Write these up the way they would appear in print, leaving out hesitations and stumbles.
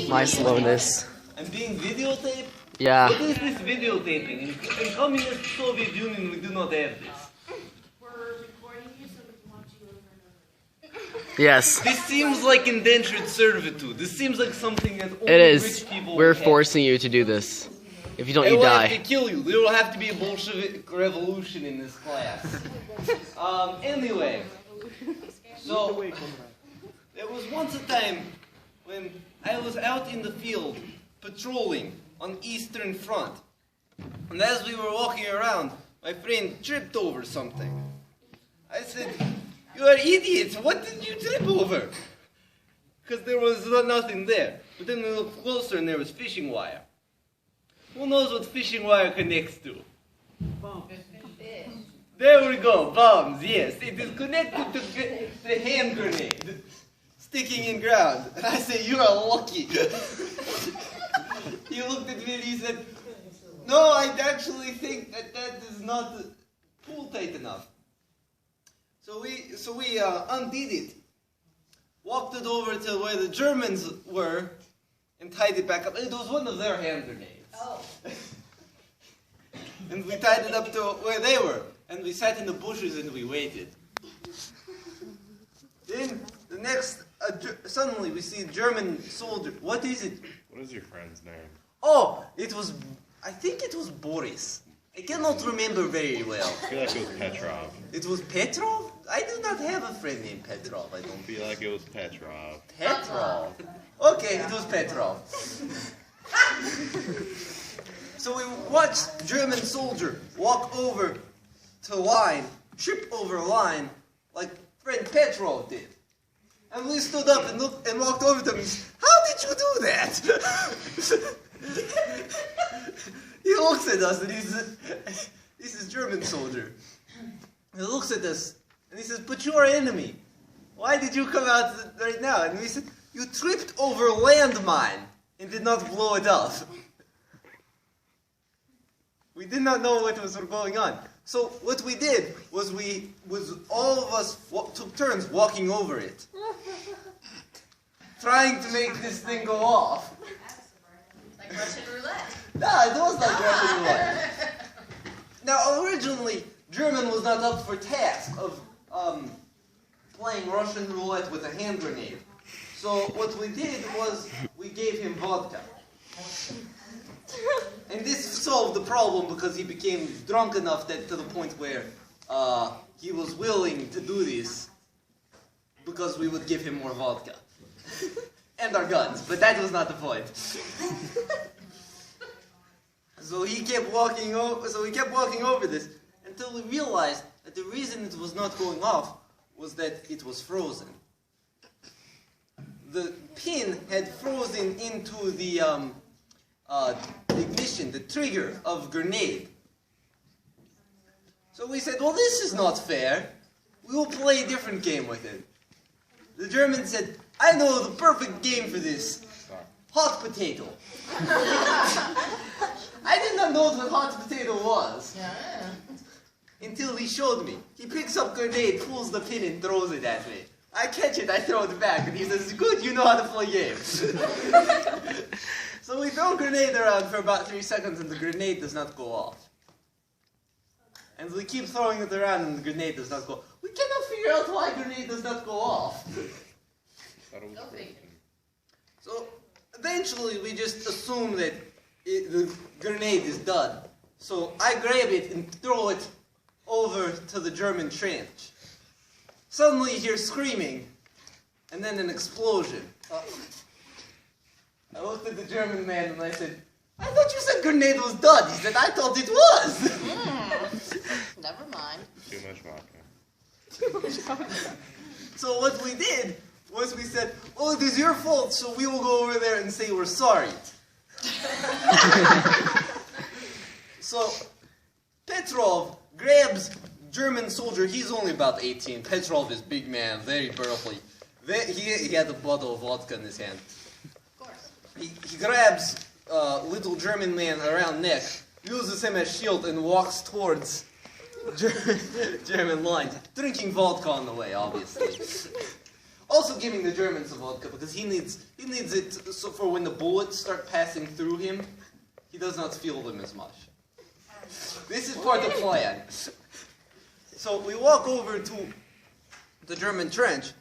My slowness. I'm being videotaped? Yeah. What is this videotaping? In communist Soviet Union, we do not have this. We're recording you so we can watch you over and over again. Yes. This seems like indentured servitude. This seems like something that only It is. rich people We're have. forcing you to do this. If you don't, They you will have die. to kill you. There will have to be a Bolshevik revolution in this class. Anyway, so there was once a time when I was out in the field patrolling on Eastern Front, and as we were walking around, my friend tripped over something. I said, "You are idiots! What did you trip over?" Because there was nothing there. But then we looked closer, and there was fishing wire. Who knows what fishing wire connects to? There we go, bombs, yes. It is connected to the hand grenade sticking in ground. And I say, "You are lucky." He looked at me and he said, "No, I actually think that is not pull tight enough." So we undid it, walked it over to where the Germans were, and tied it back up. It was one of their hand grenades. Oh. And we tied it up to where they were. And we sat in the bushes and we waited. Then, suddenly we see a German soldier. What is it? What is your friend's name? Oh, I think it was Boris. I cannot remember very well. I feel like it was Petrov. It was Petrov? I do not have a friend named Petrov, I don't I feel like it was Petrov. Petrov. Okay, it was Petrov. So we watched German soldier walk over to line, trip over line, like friend Petrov did. And we stood up and looked and walked over to him. "How did you do that?" He looks at us and he says, "This is German soldier." He looks at us and he says, "But you're our enemy. Why did you come out right now?" And we said, "You tripped over a landmine and did not blow it up." We did not know what was going on. So what we did was all of us took turns walking over it, trying to make this thing go off. Like Russian roulette. No, it was like Russian roulette. Now, originally, German was not up for task of playing Russian roulette with a hand grenade. So what we did was we gave him vodka. And this solved the problem because he became drunk enough to the point where he was willing to do this because we would give him more vodka. And our guns, but that was not the point. So he kept walking over this until we realized that the reason it was not going off was that it was frozen. The pin had frozen into the ignition, the trigger of grenade. So we said, "Well, this is not fair. We will play a different game with it." The German said, "I know the perfect game for this. Hot potato." I did not know what hot potato was. Yeah. Until he showed me. He picks up grenade, pulls the pin and throws it at me. I catch it, I throw it back, and he says, "Good, you know how to play games." So we throw a grenade around for about 3 seconds and the grenade does not go off. And we keep throwing it around and the grenade does not go. We cannot figure out why grenade does not go off. So eventually we just assume that the grenade is done. So I grab it and throw it over to the German trench. Suddenly you hear screaming and then an explosion. I looked at the German man and I said, "I thought you said grenade was done." He said, "I thought it was." Never mind. Too much vodka. So what we did was we said, "Oh, it is your fault, so we will go over there and say we're sorry." So Petrov grabs German soldier. He's only about 18. Petrov is big man, very burly. He had a bottle of vodka in his hand. He grabs little German man around neck, uses him as shield, and walks towards German lines, drinking vodka on the way, obviously. Also giving the Germans some vodka because he needs it so for when the bullets start passing through him, he does not feel them as much. This is part of the plan. So we walk over to the German trench,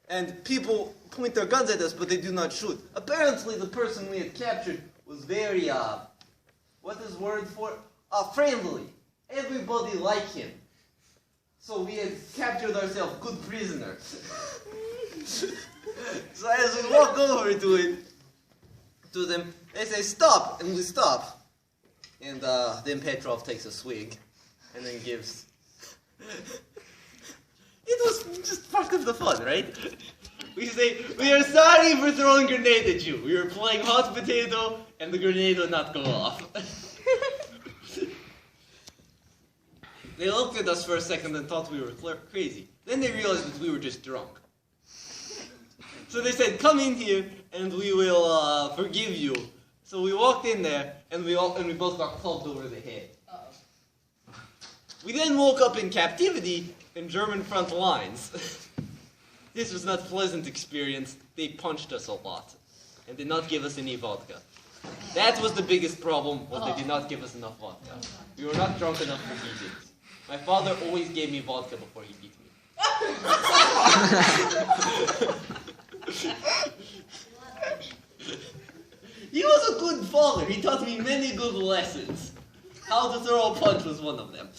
and people point their guns at us, but they do not shoot. Apparently, the person we had captured was very, what is the word for it? Friendly. Everybody liked him. So we had captured ourselves good prisoners. So as we walk over to them, they say, stop, and we stop. And then Petrov takes a swig, and then gives... It was just part of the fun, right? We say, we are sorry for throwing a grenade at you. We were playing hot potato, and the grenade would not go off. They looked at us for a second and thought we were crazy. Then they realized that we were just drunk. So they said, come in here, and we will forgive you. So we walked in there, and we both got clubbed over the head. We then woke up in captivity in German front lines. This was not a pleasant experience. They punched us a lot and did not give us any vodka. That was the biggest problem, was they did not give us enough vodka. We were not drunk enough for beatings. My father always gave me vodka before he beat me. He was a good father. He taught me many good lessons. How to throw a punch was one of them.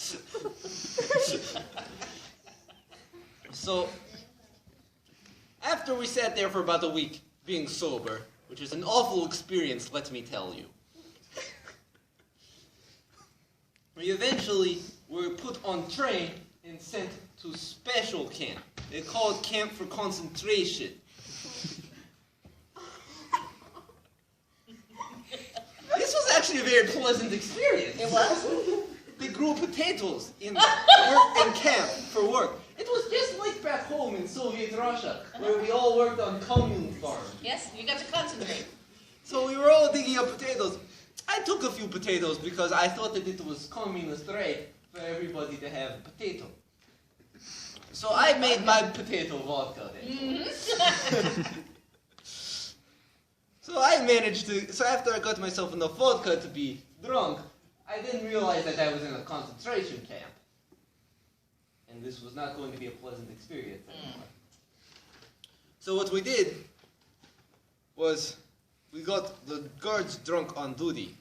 So, after we sat there for about a week, being sober, which is an awful experience, let me tell you, we eventually were put on train and sent to special camp. They call it Camp for Concentration. This was actually a very pleasant experience. It was? They grew potatoes in camp for work. It was just like back home in Soviet Russia, where we all worked on commune farms. Yes, you got to concentrate. So we were all digging up potatoes. I took a few potatoes because I thought that it was communist right for everybody to have a potato. So I made my potato vodka then. Mm-hmm. So I managed to, so after I got myself enough vodka to be drunk, I then realized that I was in a concentration camp. And this was not going to be a pleasant experience anymore. So what we did was we got the guards drunk on duty.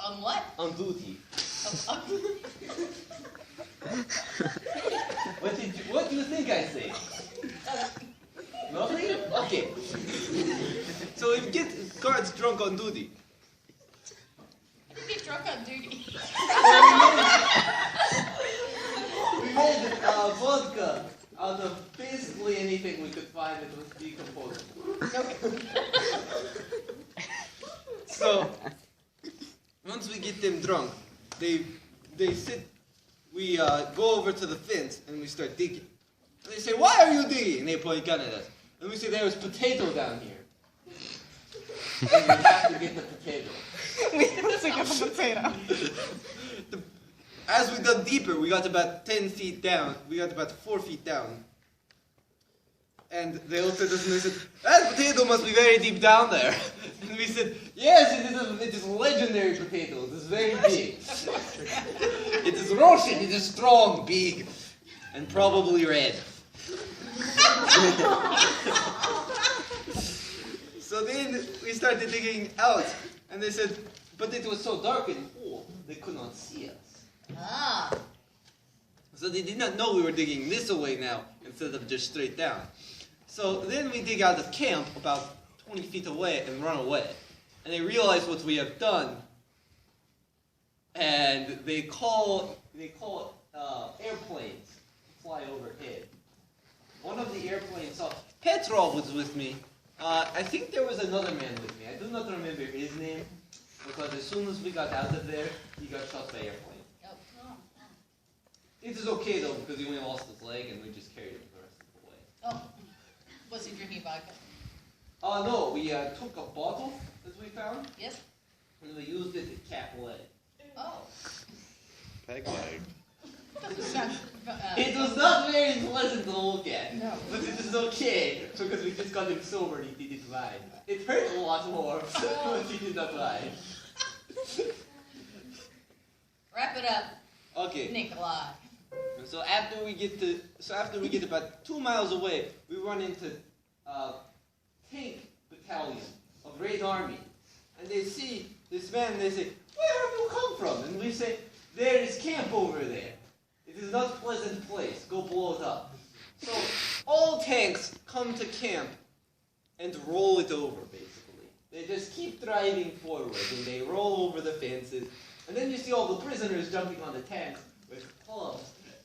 On what? On duty. What do you think I say? Nothing? Okay. So we get guards drunk on duty. How do you get drunk on duty? We made vodka out of basically anything we could find that was decomposable. Okay. So, once we get them drunk, they sit, we go over to the fence and we start digging. And they say, why are you digging? And they point a gun at us. And we say, there was potato down here. And we have to get the potato. We have to get the potato. As we dug deeper, we got about 10 feet down. We got about 4 feet down. And they looked at us and they said, that potato must be very deep down there. And we said, yes, it is a legendary potato. It is very big. It is Russian. It is strong, big, and probably red. So then we started digging out. And they said, but it was so dark and cool, they could not see us. Ah. So they did not know we were digging this away now, instead of just straight down. So then we dig out of camp about 20 feet away and run away. And they realize what we have done. And they call airplanes to fly overhead. One of the airplanes saw, Petrov was with me. I think there was another man with me. I do not remember his name, because as soon as we got out of there, he got shot by airplane. Oh. It is okay though, because he only lost his leg and we just carried him the rest of the way. Oh. Was he drinking vodka? No, we took a bottle that we found, Yes? and we used it to cap leg. Oh. Peg leg. Doesn't sound, It was not very pleasant to look at. No. But it is okay, because we just got him sober and he didn't lie. It hurt a lot more, but he did not lie. Wrap it up, Okay. Nikolai. So after we get about 2 miles away, we run into tank battalion of Red Army, and they see this man and they say, "Where have you come from?" And we say, "There is camp over there. It is not a pleasant place. Go blow it up." So all tanks come to camp and roll it over, basically. They just keep driving forward and they roll over the fences, and then you see all the prisoners jumping on the tanks with clubs.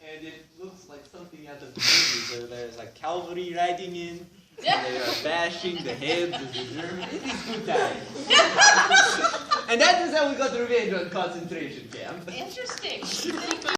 And it looks like something out of the movies where there's like cavalry riding in, and they are bashing the heads of the Germans. It is good times. And that is how we got revenge on concentration camp. Interesting.